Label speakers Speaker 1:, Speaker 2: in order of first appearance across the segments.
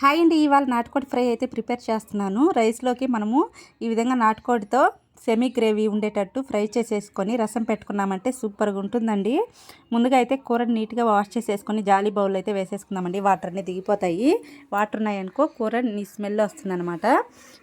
Speaker 1: Hi అండి. ఇవాళ నాటుకోడి ఫ్రై అయితే ప్రిపేర్ చేస్తున్నాను. రైస్లోకి మనము ఈ విధంగా నాటుకోడితో సెమీ గ్రేవీ ఉండేటట్టు ఫ్రై చేసేసుకొని రసం పెట్టుకున్నామంటే సూపర్గా ఉంటుందండి. ముందుగా అయితే కూరని నీట్గా వాష్ చేసేసుకొని జాలీ బౌల్ అయితే వేసేసుకుందామండి. వాటర్ అన్నీ దిగిపోతాయి. వాటర్ ఉన్నాయనుకో కూర నీ స్మెల్ వస్తుందన్నమాట.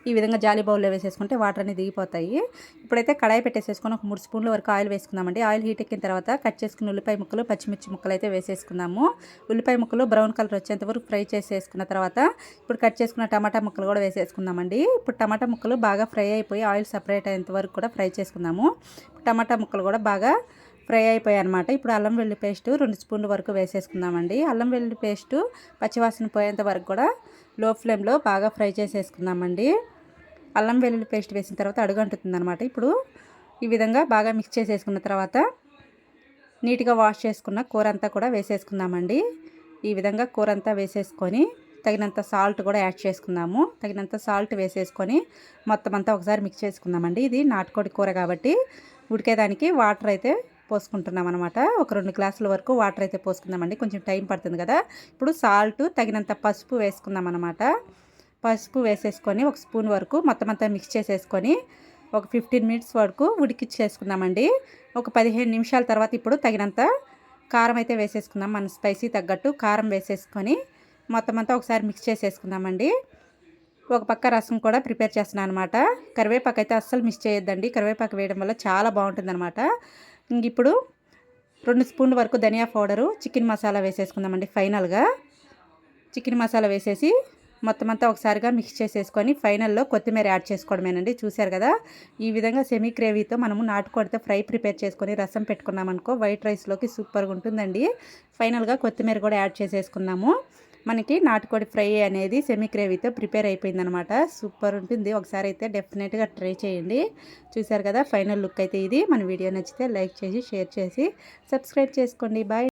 Speaker 1: ఈ విధంగా జాలీ బౌల్లో వేసేసుకుంటే వాటర్ అన్నీ దిగిపోతాయి. ఇప్పుడైతే కడాయి పెట్టేసేసుకొని ఒక 3 స్పూన్ల వరకు ఆయిల్ వేసుకుందామండి. ఆయిల్ హీట్ ఎక్కిన తర్వాత కట్ చేసుకున్న ఉల్లిపాయ ముక్కలు, పచ్చిమిర్చి ముక్కలు అయితే వేసేసుకుందాము. ఉల్లిపాయ ముక్కలు బ్రౌన్ కలర్ వచ్చేంత వరకు ఫ్రై చేసేసుకున్న తర్వాత ఇప్పుడు కట్ చేసుకున్న టమాటా ముక్కలు కూడా వేసేసుకుందామండి. ఇప్పుడు టమాటా ముక్కలు బాగా ఫ్రై అయిపోయి ఆయిల్ సపరేట్ అయ్యేంత వరకు కూడా ఫ్రై చేసుకుందాము. టమాటా ముక్కలు కూడా బాగా ఫ్రై అయిపోయాయి అనమాట. ఇప్పుడు అల్లం వెల్లుల్లి పేస్ట్ 2 స్పూన్ల వరకు వేసేసుకుందామండి. అల్లం వెల్లుల్లి పేస్ట్ పచ్చివాసన పోయేంత వరకు కూడా లో ఫ్లేమ్లో బాగా ఫ్రై చేసేసుకుందామండి. అల్లం వెల్లుల్లి పేస్ట్ వేసిన తర్వాత అడుగంటుతుంది అనమాట. ఇప్పుడు ఈ విధంగా బాగా మిక్స్ చేసేసుకున్న తర్వాత నీట్గా వాష్ చేసుకున్న కూర అంతా కూడా వేసేసుకుందామండి. ఈ విధంగా కూర అంతా వేసేసుకొని తగినంత సాల్ట్ కూడా యాడ్ చేసుకుందాము. తగినంత సాల్ట్ వేసేసుకొని మొత్తం అంతా ఒకసారి మిక్స్ చేసుకుందామండి. ఇది నాటుకోడి కూర కాబట్టి ఉడికేదానికి వాటర్ అయితే పోసుకుంటున్నాం అనమాట. ఒక 2 గ్లాసుల వరకు వాటర్ అయితే పోసుకుందామండి. కొంచెం టైం పడుతుంది కదా. ఇప్పుడు సాల్ట్ తగినంత పసుపు వేసుకుందాం అనమాట. పసుపు వేసేసుకొని ఒక స్పూన్ వరకు మొత్తం అంతా మిక్స్ చేసేసుకొని ఒక 15 మినిట్స్ వరకు ఉడికిచ్చేసుకుందామండి. ఒక 15 నిమిషాల తర్వాత ఇప్పుడు తగినంత కారం అయితే వేసేసుకుందాం. మన స్పైసీ తగ్గట్టు కారం వేసేసుకొని మొత్తం అంతా ఒకసారి మిక్స్ చేసేసుకుందామండి. ఒక పక్క రసం కూడా ప్రిపేర్ చేస్తున్నాను అనమాట. కరివేపాకు అయితే అస్సలు మిస్ చేయొద్దండి. కరివేపాకు వేయడం వల్ల చాలా బాగుంటుంది అనమాట. ఇప్పుడు 2 స్పూన్ల వరకు ధనియా పౌడరు, చికెన్ మసాలా వేసేసుకుందామండి. ఫైనల్గా చికెన్ మసాలా వేసేసి మొత్తం అంతా ఒకసారిగా మిక్స్ చేసేసుకొని ఫైనల్లో కొత్తిమీర యాడ్ చేసుకోవడమేనండి. చూశారు కదా, ఈ విధంగా సెమీ గ్రేవీతో మనము నాటుకోడితో ఫ్రై ప్రిపేర్ చేసుకొని రసం పెట్టుకున్నామనుకో వైట్ రైస్లోకి సూపర్గా ఉంటుందండి. ఫైనల్గా కొత్తిమీర కూడా యాడ్ చేసేసుకున్నాము. మనకి నాటుకోడి ఫ్రై అనేది సెమీ గ్రేవీతో ప్రిపేర్ అయిపోయిందనమాట. సూపర్ ఉంటుంది. ఒకసారి అయితే డెఫినెట్గా ట్రై చేయండి. చూశారు కదా, ఫైనల్ లుక్ అయితే ఇది. మన వీడియో నచ్చితే లైక్ చేసి షేర్ చేసి సబ్స్క్రైబ్ చేసుకోండి. బాయ్.